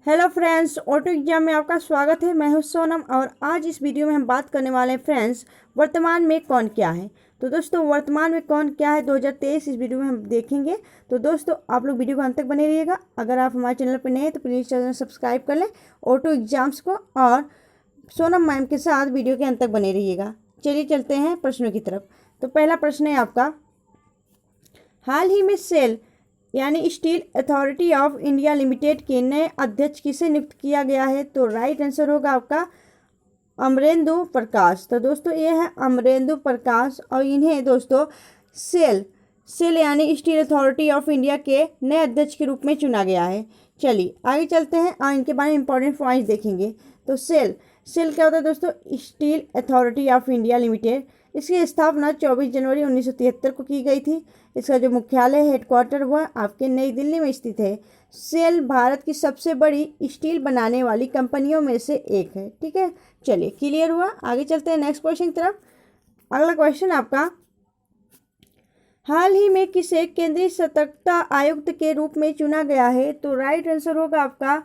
Hello friends, auto exam में आपका स्वागत है। मैं हूं सोनम और आज इस वीडियो में हम बात करने वाले हैं फ्रेंड्स, वर्तमान में कौन क्या है। तो दोस्तों, वर्तमान में कौन क्या है 2023 इस वीडियो में हम देखेंगे। तो दोस्तों, आप लोग वीडियो को अंत तक बने रहिएगा। अगर आप हमारे चैनल पर नए हैं तो प्लीज़ चैनल सब्सक्राइब कर लें ऑटो एग्जाम्स को, और सोनम मैम के साथ वीडियो के अंत तक बने रहिएगा। चलिए चलते हैं प्रश्नों की तरफ। तो पहला प्रश्न है आपका, हाल ही में सेल यानी steel authority of India limited के नए अध्यक्ष किसे नियुक्त किया गया है। तो राइट आंसर होगा आपका अमरेंदु प्रकाश। तो दोस्तों, ये है अमरेंदु प्रकाश और इन्हें दोस्तों सेल यानी स्टील अथॉरिटी ऑफ इंडिया के नए अध्यक्ष के रूप में चुना गया है। चलिए आगे चलते हैं और इनके बारे में इंपॉर्टेंट पॉइंट्स देखेंगे। तो सेल क्या होता है दोस्तों? Steel authority of India limited. इसकी स्थापना 24 जनवरी 1973 को की गई थी। इसका जो मुख्यालय हेडक्वार्टर हुआ आपके नई दिल्ली में स्थित है। सेल भारत की सबसे बड़ी स्टील बनाने वाली कंपनियों में से एक है। ठीक है, चलिए क्लियर हुआ। आगे चलते हैं नेक्स्ट क्वेश्चन की तरफ। अगला क्वेश्चन आपका, हाल ही में किसे केंद्रीय सतर्कता आयुक्त के रूप में चुना गया है। तो राइट आंसर होगा आपका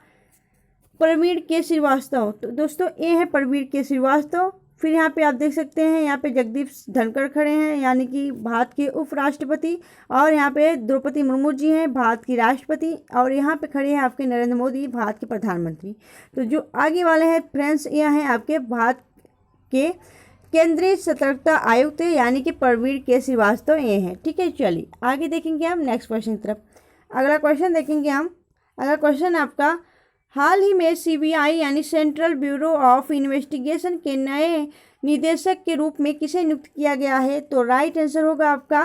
प्रवीण के श्रीवास्तव। तो दोस्तों, ये है प्रवीण के श्रीवास्तव। फिर यहाँ पे आप देख सकते हैं, यहाँ पे जगदीप धनखड़ खड़े हैं यानी कि भारत के उपराष्ट्रपति, और यहाँ पे द्रौपदी मुर्मू जी हैं भारत की राष्ट्रपति, और यहाँ पे खड़े हैं आपके नरेंद्र मोदी भारत के प्रधानमंत्री। तो जो आगे वाले हैं फ्रेंड्स, यह हैं आपके भारत के केंद्रीय सतर्कता आयुक्त यानी कि प्रवीण के श्रीवास्तव ये हैं। ठीक है, चलिए आगे देखेंगे हम नेक्स्ट क्वेश्चन की तरफ। अगला क्वेश्चन देखेंगे हम। अगला क्वेश्चन आपका, हाल ही में सीबीआई यानी सेंट्रल ब्यूरो ऑफ इन्वेस्टिगेशन के नए निदेशक के रूप में किसे नियुक्त किया गया है। तो राइट आंसर होगा आपका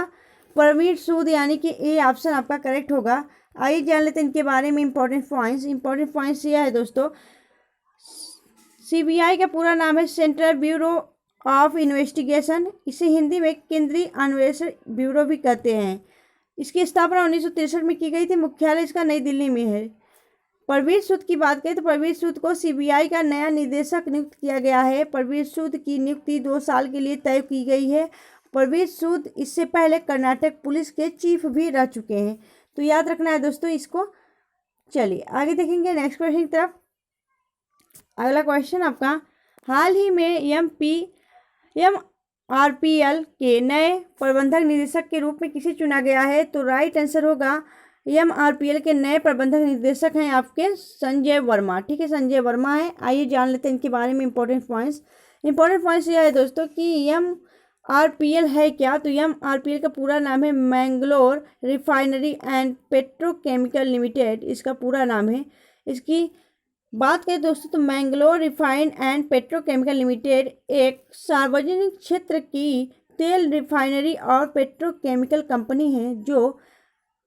परवीर सूद यानी कि ए ऑप्शन आपका करेक्ट होगा। आइए जान लेते हैं इनके बारे में इंपॉर्टेंट पॉइंट्स यह है दोस्तों, सीबीआई का पूरा नाम है सेंट्रल ब्यूरो ऑफ इन्वेस्टिगेशन। इसे हिंदी में केंद्रीय अन्वेषण ब्यूरो भी कहते हैं। इसकी स्थापना 1963 में की गई थी। मुख्यालय इसका नई दिल्ली में है। प्रवीर सूद की बात करें तो प्रवीर सूद को सीबीआई का नया निदेशक नियुक्त किया गया है। प्रवीर सूद की नियुक्ति 2 साल के लिए तय की गई है। प्रवीर सूद इससे पहले कर्नाटक पुलिस के चीफ भी रह चुके हैं, तो याद रखना है दोस्तों इसको। चलिए आगे देखेंगे नेक्स्ट क्वेश्चन की तरफ। अगला क्वेश्चन आपका, हाल ही में एमआरपीएल के नए प्रबंधक निदेशक के रूप में किसे चुना गया है। तो राइट आंसर होगा एमआरपीएल के नए प्रबंधक निर्देशक हैं आपके संजय वर्मा। ठीक है, संजय वर्मा है। आइए जान लेते हैं इनके बारे में इंपॉर्टेंट पॉइंट्स यह है दोस्तों कि एमआरपीएल है क्या। तो एमआरपीएल का पूरा नाम है Mangalore refinery and petrochemical limited, इसका पूरा नाम है। इसकी बात करें दोस्तों तो Mangalore refine and petrochemical limited एक सार्वजनिक क्षेत्र की तेल रिफाइनरी और पेट्रोकेमिकल कंपनी है जो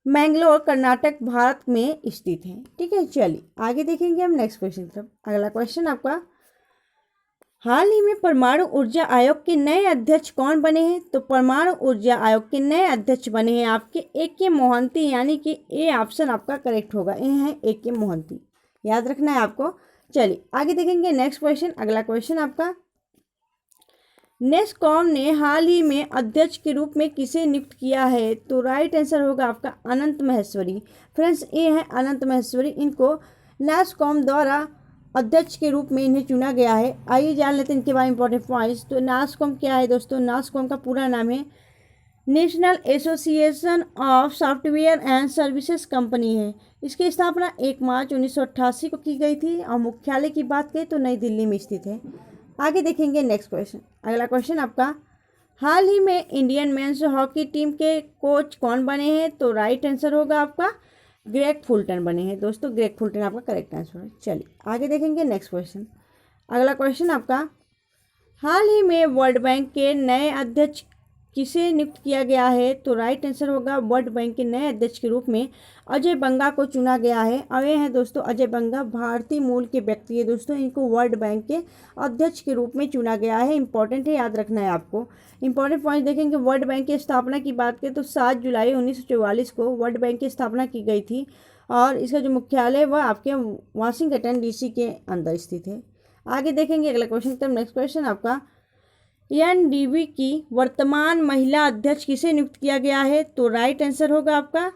मैंगलोर कर्नाटक भारत में स्थित है। ठीक है, चलिए आगे देखेंगे हम नेक्स्ट क्वेश्चन तरफ। अगला क्वेश्चन आपका, हाल ही में परमाणु ऊर्जा आयोग के नए अध्यक्ष कौन बने हैं। तो परमाणु ऊर्जा आयोग के नए अध्यक्ष बने हैं आपके ए.के. मोहंती यानी कि ए ऑप्शन आपका करेक्ट होगा। ये हैं ए.के. मोहंती, याद रखना है आपको। चलिए आगे देखेंगे नेक्स्ट क्वेश्चन। अगला क्वेश्चन आपका, नेस्कॉम ने हाल ही में अध्यक्ष के रूप में किसे नियुक्त किया है। तो राइट आंसर होगा आपका अनंत महेश्वरी। फ्रेंड्स, ये है अनंत महेश्वरी। इनको नेस्कॉम द्वारा अध्यक्ष के रूप में इन्हें चुना गया है। आइए जान लेते हैं इनके बारे में इंपॉर्टेंट पॉइंट्स। तो नेस्कॉम क्या है दोस्तों? नेस्कॉम का पूरा नाम है national association of software and services company है। इसकी स्थापना 1 मार्च 1988 को की गई थी और मुख्यालय की बात करें तो नई दिल्ली में स्थित है। आगे देखेंगे नेक्स्ट क्वेश्चन। अगला क्वेश्चन आपका, हाल ही में इंडियन मेंस हॉकी टीम के कोच कौन बने हैं। तो राइट आंसर होगा आपका ग्रेग फुलटन बने हैं। दोस्तों, ग्रेग फुलटन आपका करेक्ट आंसर है। चलिए आगे देखेंगे नेक्स्ट क्वेश्चन। अगला क्वेश्चन आपका, हाल ही में वर्ल्ड बैंक के नए अध्यक्ष किसे नियुक्त किया गया है। तो राइट आंसर होगा वर्ल्ड बैंक के नए अध्यक्ष के रूप में अजय बंगा को चुना गया है। और ये हैं दोस्तों अजय बंगा, भारतीय मूल के व्यक्ति है दोस्तों। इनको वर्ल्ड बैंक के अध्यक्ष के रूप में चुना गया है। इंपॉर्टेंट है, याद रखना है आपको। इंपॉर्टेंट पॉइंट देखेंगे, वर्ल्ड बैंक की स्थापना की बात करें तो 7 जुलाई 1944 को वर्ल्ड बैंक की स्थापना की गई थी और इसका जो मुख्यालय वह आपके वाशिंगटन डीसी के अंदर स्थित है। आगे देखेंगे अगला क्वेश्चन। तब नेक्स्ट क्वेश्चन आपका, एनडीबी की वर्तमान महिला अध्यक्ष किसे नियुक्त किया गया है। तो राइट आंसर होगा आपका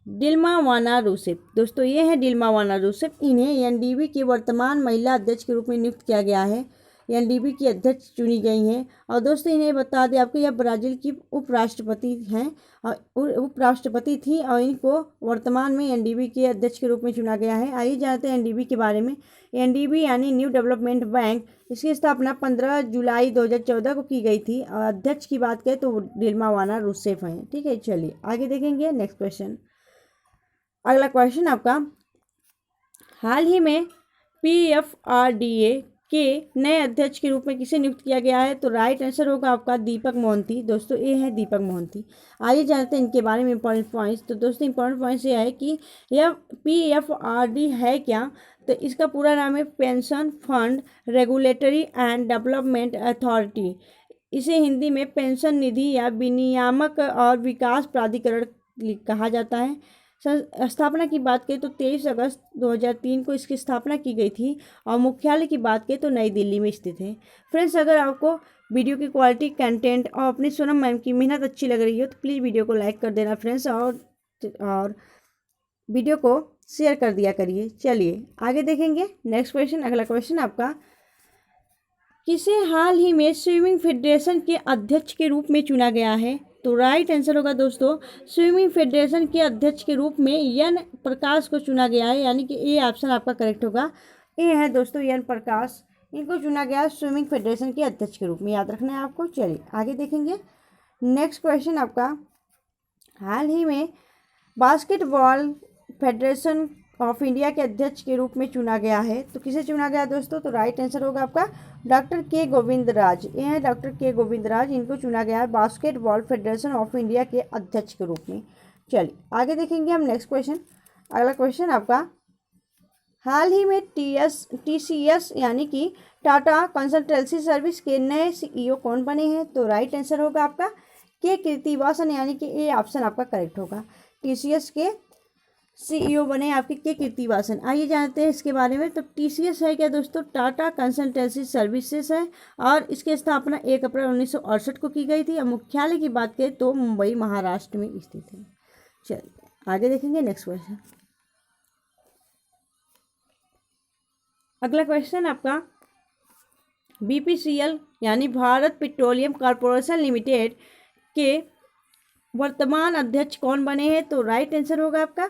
डिल्मा वाना रूसेफ। दोस्तों ये है डिल्मा वाना रूसेफ। इन्हें एनडीबी की वर्तमान महिला अध्यक्ष के रूप में नियुक्त किया गया है। एनडीबी की अध्यक्ष चुनी गई हैं। और दोस्तों इन्हें बता दें आपको, यह ब्राज़ील की उपराष्ट्रपति हैं और उपराष्ट्रपति थी और इनको वर्तमान में एनडीबी के अध्यक्ष के रूप में चुना गया है। आइए जानते हैं एनडीबी के बारे में। एनडीबी यानी न्यू डेवलपमेंट बैंक, इसकी स्थापना 15 जुलाई 2014 को की गई थी। और अध्यक्ष की बात करें तो डिल्मा वाना रूसेफ हैं। ठीक है, चलिए आगे देखेंगे नेक्स्ट क्वेश्चन। अगला क्वेश्चन आपका, हाल ही में पीएफआरडीए के नए अध्यक्ष के रूप में किसे नियुक्त किया गया है? तो राइट आंसर होगा आपका दीपक मोहंती। दोस्तों ये है दीपक मोहंती। आइए जानते हैं इनके बारे में इंपॉर्टेंट पॉइंट्स। तो दोस्तों इंपॉर्टेंट पॉइंट्स ये है कि यह पीएफआरडी है क्या? तो इसका पूरा नाम है pension fund regulatory and development authority. इसे हिंदी में पेंशन निधि या विनियामक और विकास प्राधिकरण कहा जाता है। स्थापना की बात करें तो 23 अगस्त 2003 को इसकी स्थापना की गई थी और मुख्यालय की बात करें तो नई दिल्ली में स्थित है। फ्रेंड्स, अगर आपको वीडियो की क्वालिटी, कंटेंट और अपनी सोनम मैम की मेहनत अच्छी लग रही हो तो प्लीज़ वीडियो को लाइक कर देना फ्रेंड्स, और वीडियो को शेयर कर दिया करिए। चलिए आगे देखेंगे नेक्स्ट क्वेश्चन। अगला क्वेश्चन आपका, किसे हाल ही में स्विमिंग फेडरेशन के अध्यक्ष के रूप में चुना गया है? तो राइट आंसर होगा दोस्तों स्विमिंग फेडरेशन के अध्यक्ष के रूप में एन प्रकाश को चुना गया है, यानी कि ए ऑप्शन आपका करेक्ट होगा। ए है दोस्तों एन प्रकाश, इनको चुना गया स्विमिंग फेडरेशन के अध्यक्ष के रूप में, याद रखना है आपको। चलिए आगे देखेंगे नेक्स्ट क्वेश्चन आपका, हाल ही में बास्केटबॉल फेडरेशन ऑफ इंडिया के अध्यक्ष के रूप में चुना गया है। तो किसे चुना गया दोस्तों? तो राइट आंसर होगा आपका डॉक्टर के गोविंदराज। ये हैं डॉक्टर के गोविंदराज, इनको चुना गया है बास्केटबॉल फेडरेशन ऑफ इंडिया के अध्यक्ष के रूप में। चलिए आगे देखेंगे हम नेक्स्ट क्वेश्चन। अगला क्वेश्चन आपका, हाल ही में टीसीएस यानी कि टाटा कंसल्टेंसी सर्विस के नए सीईओ कौन बने हैं? तो राइट आंसर होगा आपका के कीर्तिवासन, यानी कि ए ऑप्शन आपका करेक्ट होगा। टीसीएस के सीईओ बने आपके के कीर्तिवासन। आइए जानते हैं इसके बारे में। तो टीसीएस है क्या दोस्तों? टाटा कंसल्टेंसी सर्विसेज है और इसकी स्थापना 1 अप्रैल 1968 को की गई थी और मुख्यालय की बात करें तो मुंबई महाराष्ट्र में स्थित है। चलिए आगे देखेंगे नेक्स्ट क्वेश्चन। अगला क्वेश्चन आपका, बीपीसीएल यानी भारत पेट्रोलियम कॉर्पोरेशन लिमिटेड के वर्तमान अध्यक्ष कौन बने हैं? तो राइट आंसर होगा आपका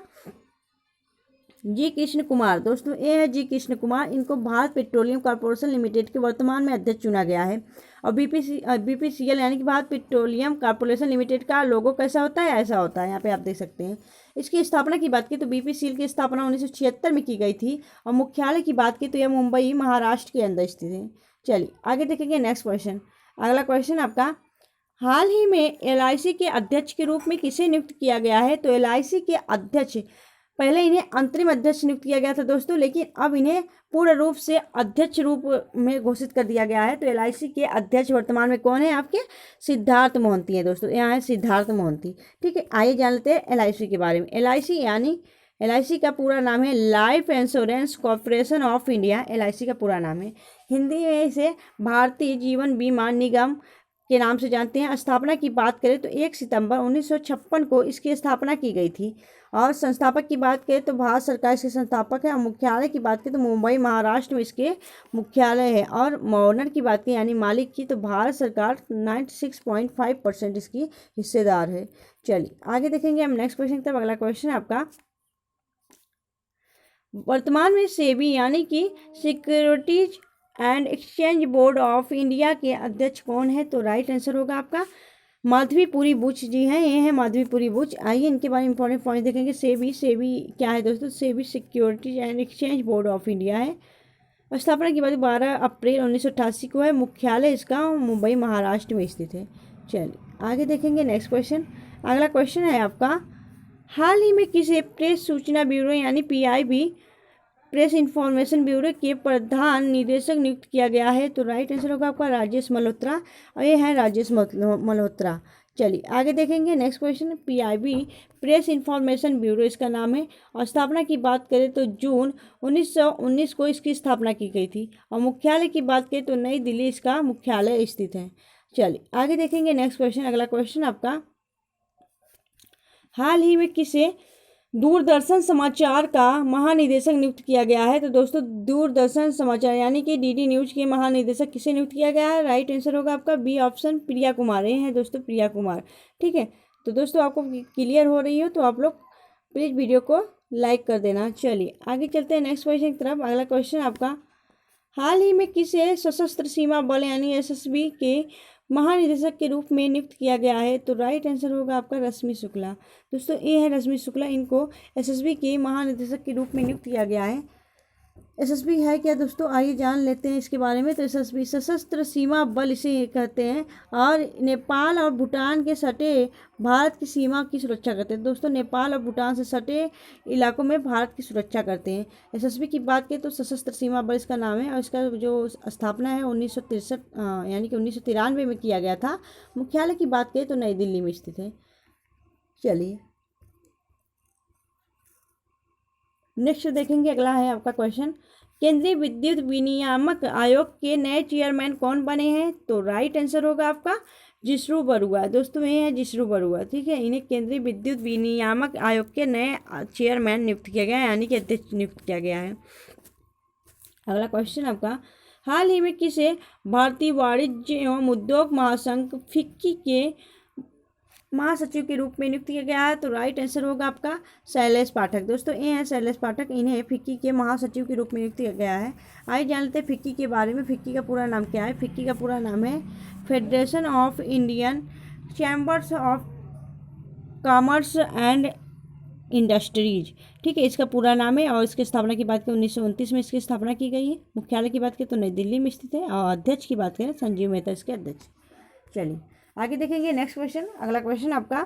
जी कृष्ण कुमार। दोस्तों ये है जी कृष्ण कुमार, इनको भारत पेट्रोलियम कॉर्पोरेशन लिमिटेड के वर्तमान में अध्यक्ष चुना गया है। और बीपीसीएल यानी कि भारत पेट्रोलियम कॉर्पोरेशन लिमिटेड का लोगो कैसा होता है? ऐसा होता है, यहाँ पे आप देख सकते हैं। इसकी स्थापना की बात की तो बीपीसीएल की स्थापना 1976 में की गई थी और मुख्यालय की बात की तो यह मुंबई महाराष्ट्र के अंदर स्थित है। चलिए आगे देखेंगे नेक्स्ट क्वेश्चन। अगला क्वेश्चन आपका, हाल ही में एलआईसी के अध्यक्ष के रूप में किसे नियुक्त किया गया है? तो एलआईसी के अध्यक्ष, पहले इन्हें अंतरिम अध्यक्ष नियुक्त किया गया था दोस्तों, लेकिन अब इन्हें पूर्ण रूप से अध्यक्ष रूप में घोषित कर दिया गया है। तो एलआईसी के अध्यक्ष वर्तमान में कौन है आपके? सिद्धार्थ मोहंती है दोस्तों, यहाँ है सिद्धार्थ मोहंती। ठीक है, आइए जान लेते हैं एलआईसी के बारे में। एलआईसी का पूरा नाम है life insurance corporation of India. LIC का पूरा नाम है, हिंदी में इसे भारतीय जीवन बीमा निगम के नाम से जानते हैं। स्थापना की बात करें तो 1 सितंबर 1956 को इसकी स्थापना की गई थी और संस्थापक की बात करें तो भारत सरकार इसके संस्थापक है। और मुख्यालय की बात करें तो मुंबई महाराष्ट्र में इसके मुख्यालय है। और ओनर की बात करें यानी मालिक की तो भारत सरकार 96.5% इसकी हिस्सेदार है। चलिए आगे देखेंगे हम नेक्स्ट क्वेश्चन की तरफ। अगला क्वेश्चन आपका, वर्तमान में सेबी यानी कि securities and exchange board of India के अध्यक्ष कौन है? तो राइट आंसर होगा आपका माधवीपुरी बुच जी हैं, ये हैं माधवीपुरी बुच। आइए इनके बारे में इंपॉर्टेंट पॉइंट देखेंगे। सेबी क्या है दोस्तों? SEBI securities and exchange board of India है। स्थापना की बात 12 अप्रैल 1988 को है। मुख्यालय इसका मुंबई महाराष्ट्र में स्थित है। चलिए आगे देखेंगे नेक्स्ट क्वेश्चन। अगला क्वेश्चन है आपका, हाल ही में किसे प्रेस सूचना ब्यूरो यानी पीआईबी प्रेस इंफॉर्मेशन ब्यूरो के प्रधान निदेशक नियुक्त किया गया है? तो राइट आंसर होगा आपका राजेश मल्होत्रा, और ये है राजेश मल्होत्रा। चलिए आगे देखेंगे next question. PIB press information bureau इसका नाम है और स्थापना की बात करें तो जून 1919 को इसकी स्थापना की गई थी और मुख्यालय की बात करें तो नई दिल्ली इसका मुख्यालय स्थित है। चलिए आगे देखेंगे नेक्स्ट क्वेश्चन। अगला क्वेश्चन आपका, हाल ही में किसे दूरदर्शन समाचार का महानिदेशक नियुक्त किया गया है? तो दोस्तों दूरदर्शन समाचार यानी कि डीडी न्यूज के महानिदेशक किसे नियुक्त किया गया है? राइट आंसर होगा आपका बी ऑप्शन, प्रिया कुमार। ये है दोस्तों प्रिया कुमार। ठीक है, तो दोस्तों आपको क्लियर हो रही हो तो आप लोग प्लीज़ वीडियो को लाइक कर देना। चलिए आगे चलते हैं नेक्स्ट क्वेश्चन की तरफ। अगला क्वेश्चन आपका, हाल ही में किसे सशस्त्र सीमा बल यानी एसएसबी के महानिदेशक के रूप में नियुक्त किया गया है? तो राइट आंसर होगा आपका रश्मि शुक्ला। दोस्तों ये है रश्मि शुक्ला, इनको एसएसबी के महानिदेशक के रूप में नियुक्त किया गया है। एसएसबी है क्या दोस्तों, आइए जान लेते हैं इसके बारे में। तो एसएसबी सशस्त्र सीमा बल इसे कहते हैं और नेपाल और भूटान के सटे भारत की सीमा की सुरक्षा करते हैं। दोस्तों नेपाल और भूटान से सटे इलाकों में भारत की सुरक्षा करते हैं। एसएसबी की बात करें तो सशस्त्र सीमा बल इसका नाम है और इसका जो स्थापना है 1963 यानी कि 1993 में किया गया था। मुख्यालय की बात करें तो नई दिल्ली में स्थित है। चलिए नेक्स्ट देखेंगे, अगला है आपका क्वेश्चन, केंद्रीय विद्युत विनियामक आयोग के नए चेयरमैन कौन बने हैं? तो राइट आंसर होगा आपका जिष्णु बरुआ। दोस्तों ये है जिष्णु बरुआ। ठीक है, इन्हें केंद्रीय विद्युत विनियामक आयोग के नए चेयरमैन नियुक्त किया गया है यानी कि अध्यक्ष नियुक्त किया गया है। अगला क्वेश्चन आपका, हाल ही में किसे भारतीय वाणिज्य एवं उद्योग महासंघ फिक्की के महासचिव के रूप में नियुक्त किया गया है? तो राइट आंसर होगा आपका शैलेश पाठक। दोस्तों ये हैं शैलेश पाठक, इन्हें फिक्की के महासचिव के रूप में नियुक्त किया गया है। आइए जान लेते हैं फिक्की के बारे में। फिक्की का पूरा नाम क्या है? फिक्की का पूरा नाम है federation of Indian chambers of commerce and industries. ठीक है, इसका पूरा नाम है और इसकी स्थापना की बात करें 1929 में इसकी स्थापना की गई है। मुख्यालय की बात करें तो नई दिल्ली में स्थित है और अध्यक्ष की बात करें संजीव मेहता इसके अध्यक्ष। चलिए आगे देखेंगे नेक्स्ट क्वेश्चन। अगला क्वेश्चन आपका,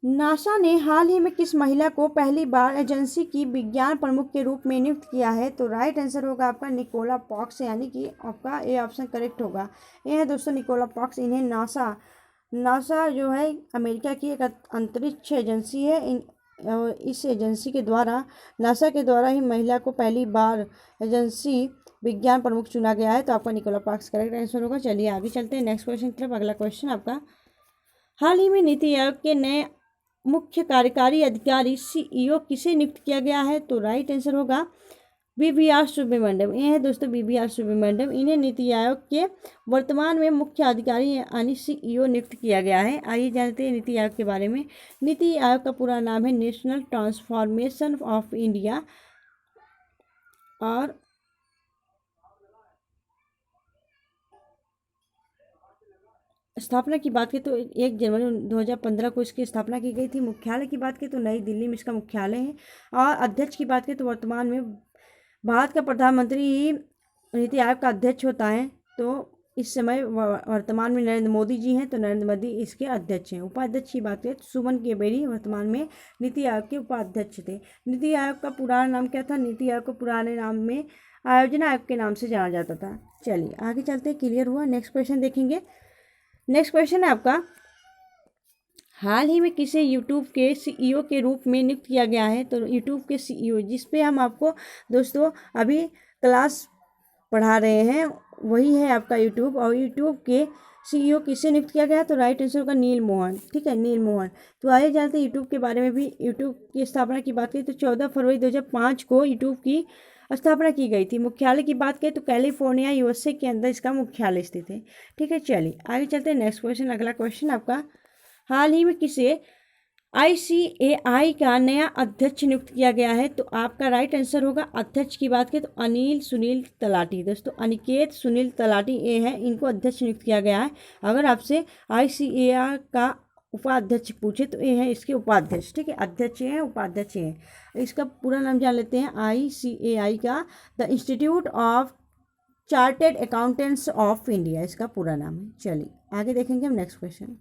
नासा ने हाल ही में किस महिला को पहली बार एजेंसी की विज्ञान प्रमुख के रूप में नियुक्त किया है? तो राइट आंसर होगा आपका निकोला पॉक्स यानी कि आपका ए ऑप्शन करेक्ट होगा। ये है दोस्तों निकोला पॉक्स। इन्हें नासा जो है अमेरिका की एक अंतरिक्ष एजेंसी है। इस एजेंसी के द्वारा नासा के द्वारा ही महिला को पहली बार एजेंसी विज्ञान प्रमुख चुना गया है। तो आपका निकोला पॉक्स करेक्ट आंसर होगा। चलिए आगे चलते हैं नेक्स्ट क्वेश्चन की तरफ। अगला क्वेश्चन आपका, हाल ही में नीति आयोग के नए मुख्य कार्यकारी अधिकारी सीईओ किसे नियुक्त किया गया है? तो राइट आंसर होगा बीवीआर सुब्रमण्यम। ये है दोस्तों बीवीआर सुब्रमण्यम। इन्हें नीति आयोग के वर्तमान में मुख्य अधिकारी यानी सीईओ नियुक्त किया गया है। आइए जानते हैं नीति आयोग के बारे में। नीति आयोग का पूरा नाम है नेशनल ट्रांसफॉर्मेशन ऑफ इंडिया और स्थापना की बात करें तो 1 जनवरी 2015 को इसकी स्थापना की गई थी। मुख्यालय की बात करें तो नई दिल्ली में इसका मुख्यालय है और अध्यक्ष की बात करें तो वर्तमान में भारत का प्रधानमंत्री ही नीति आयोग का अध्यक्ष होता है। तो इस समय वर्तमान में नरेंद्र मोदी जी हैं, तो नरेंद्र मोदी इसके अध्यक्ष हैं। उपाध्यक्ष की बात करें तो सुमन केबेरी वर्तमान में नीति आयोग के उपाध्यक्ष थे। नीति आयोग का पुराना नाम क्या था? नीति आयोग को पुराने नाम में आयोजना आयोग के नाम से जाना जाता था। चलिए आगे चलते हैं, क्लियर हुआ। नेक्स्ट क्वेश्चन देखेंगे। नेक्स्ट क्वेश्चन है आपका, हाल ही में किसे यूट्यूब के सीईओ के रूप में नियुक्त किया गया है? तो यूट्यूब के सीईओ जिस पे हम आपको दोस्तों अभी क्लास पढ़ा रहे हैं वही है आपका यूट्यूब। और यूट्यूब के सीईओ किसे नियुक्त किया गया? तो राइट आंसर होगा नील मोहन। ठीक है, नील मोहन। तो आइए जानते हैं यूट्यूब के बारे में भी। यूट्यूब की स्थापना की बात करें तो 14 फरवरी 2005 को यूट्यूब की स्थापना की गई थी। मुख्यालय की बात करें तो कैलिफोर्निया यूएसए के अंदर इसका मुख्यालय स्थित है। ठीक है, चलिए आगे चलते हैं नेक्स्ट क्वेश्चन। अगला क्वेश्चन आपका, हाल ही में किसे ICAI का नया अध्यक्ष नियुक्त किया गया है? तो आपका राइट आंसर होगा अध्यक्ष की बात करें तो अनिल सुनील तलाटी। दोस्तों अनिकेत सुनील तलाटी ये है, इनको अध्यक्ष नियुक्त किया गया है। अगर आपसे ICAI का उपाध्यक्ष पूछे तो ये है इसके उपाध्यक्ष। ठीक है, अध्यक्ष हैं उपाध्यक्ष हैं। इसका पूरा नाम जान लेते हैं। ICAI का the institute of chartered accountants of India इसका पूरा नाम है। चलिए आगे देखेंगे हम नेक्स्ट क्वेश्चन।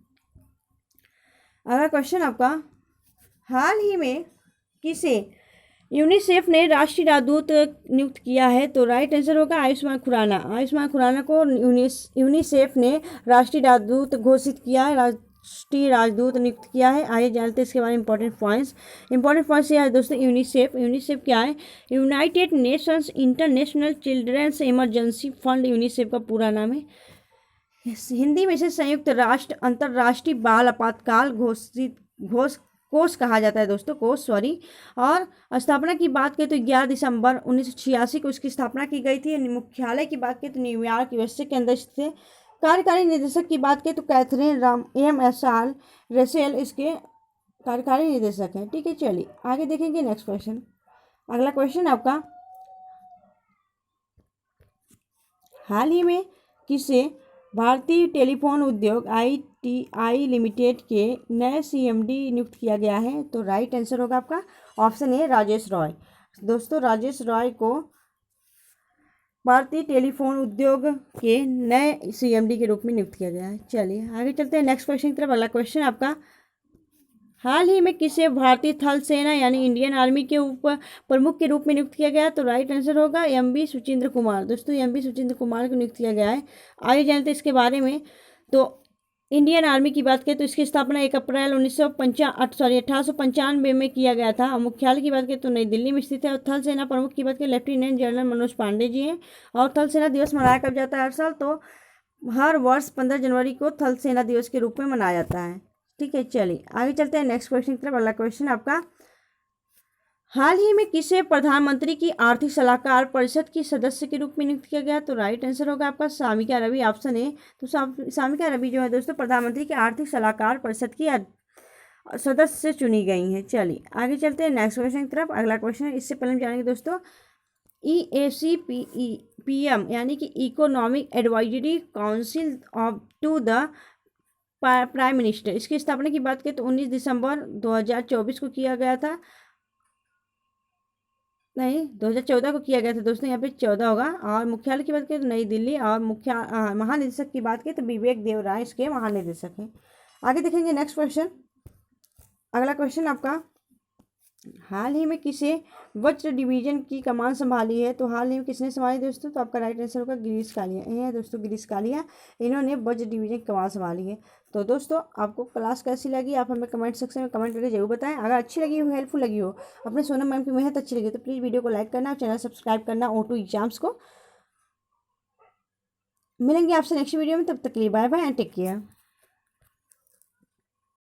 अगला क्वेश्चन आपका, हाल ही में किसे यूनिसेफ ने राष्ट्रीय राजदूत नियुक्त किया है? तो राइट आंसर होगा आयुष्मान खुराना। आयुष्मान खुराना को यूनिसेफ ने राष्ट्रीय राजदूत घोषित किया है, राष्ट्रीय राजदूत नियुक्त किया है। आइए जानते हैं इसके बारे में इंपॉर्टेंट पॉइंट्स ये है दोस्तों। यूनिसेफ क्या है? United Nations International Children's Emergency Fund UNICEF का पूरा नाम है। हिंदी में से संयुक्त राष्ट्र अंतर्राष्ट्रीय बाल आपातकाल कोष कहा जाता है दोस्तों, कोष सॉरी। और स्थापना की बात करें तो 11 दिसंबर 1986 को इसकी स्थापना की गई थी। मुख्यालय की बात करें तो न्यूयॉर्क यूएसए के अंदर स्थित है। कार्यकारी निदेशक की बात करें तो कैथरीन MSR रेसेल इसके कार्यकारी निदेशक हैं। ठीक है, चलिए आगे देखेंगे नेक्स्ट क्वेश्चन। अगला क्वेश्चन आपका, हाल ही में किसे भारतीय टेलीफोन उद्योग ITI लिमिटेड के नए CMD नियुक्त किया गया है? तो राइट आंसर होगा आपका ऑप्शन ए राजेश रॉय। दोस्तों राजेश रॉय को भारतीय टेलीफोन उद्योग के नए CMD के रूप में नियुक्त किया गया है। चलिए आगे चलते हैं नेक्स्ट क्वेश्चन की तरफ। अगला क्वेश्चन आपका, हाल ही में किसे भारतीय थल सेना यानी इंडियन आर्मी के उप प्रमुख के रूप में नियुक्त किया गया? तो राइट आंसर होगा MB सुचिंद्र कुमार। दोस्तों MB सुचिंद्र कुमार को नियुक्त किया गया है। आगे जानते हैं इसके बारे में। तो इंडियन आर्मी की बात करें तो इसकी स्थापना 1 अप्रैल 1895 में किया गया था। मुख्यालय की बात करें तो नई दिल्ली में स्थित है। और थल सेना प्रमुख की बात करें लेफ्टिनेंट जनरल मनोज पांडे जी हैं। और थल सेना दिवस मनाया कब जाता है हर साल? तो हर वर्ष 15 जनवरी को थल सेना दिवस के रूप में मनाया जाता है। ठीक है, चलिए आगे चलते हैं नेक्स्ट क्वेश्चन की तरफ। अगला क्वेश्चन आपका, हाल ही में किसे प्रधानमंत्री की आर्थिक सलाहकार परिषद की सदस्य के रूप में नियुक्त किया गया? तो राइट आंसर होगा आपका सामिका रवि, ऑप्शन ए। तो सामिका रवि जो है दोस्तों प्रधानमंत्री की आर्थिक सलाहकार परिषद की सदस्य चुनी गई हैं। चलिए आगे चलते हैं नेक्स्ट क्वेश्चन की तरफ। अगला क्वेश्चन है, इससे पहले हम जानेंगे दोस्तों EACPM यानी कि economic advisory council to the prime minister, इसकी स्थापना की बात करें तो 19 दिसंबर 2024 को किया गया था। नहीं, 2014 को किया गया था दोस्तों, यहाँ पे 14 होगा। और मुख्यालय की बात करें तो नई दिल्ली। और महानिदेशक की बात करें तो विवेक देव राय इसके महानिदेशक हैं। आगे देखेंगे नेक्स्ट क्वेश्चन। अगला क्वेश्चन आपका, हाल ही में किसे वज्र डिवीजन की कमान संभाली है? तो हाल ही में किसने संभाली दोस्तों? तो आपका राइट आंसर होगा गिरीश कालिया। ये है दोस्तों गिरीश कालिया, इन्होंने वज्र डिवीजन की कमान संभाली है। तो दोस्तों आपको क्लास कैसी लगी आप हमें कमेंट सेक्शन में कमेंट करके जरूर बताएं। अगर अच्छी लगी हो, हेल्पफुल लगी हो, अपने सोनम मैम की मेहनत अच्छी लगी तो प्लीज़ वीडियो को लाइक करना और चैनल सब्सक्राइब करना O2 एग्जाम्स को। मिलेंगे आपसे नेक्स्ट वीडियो में, तब तक के लिए bye bye and take care.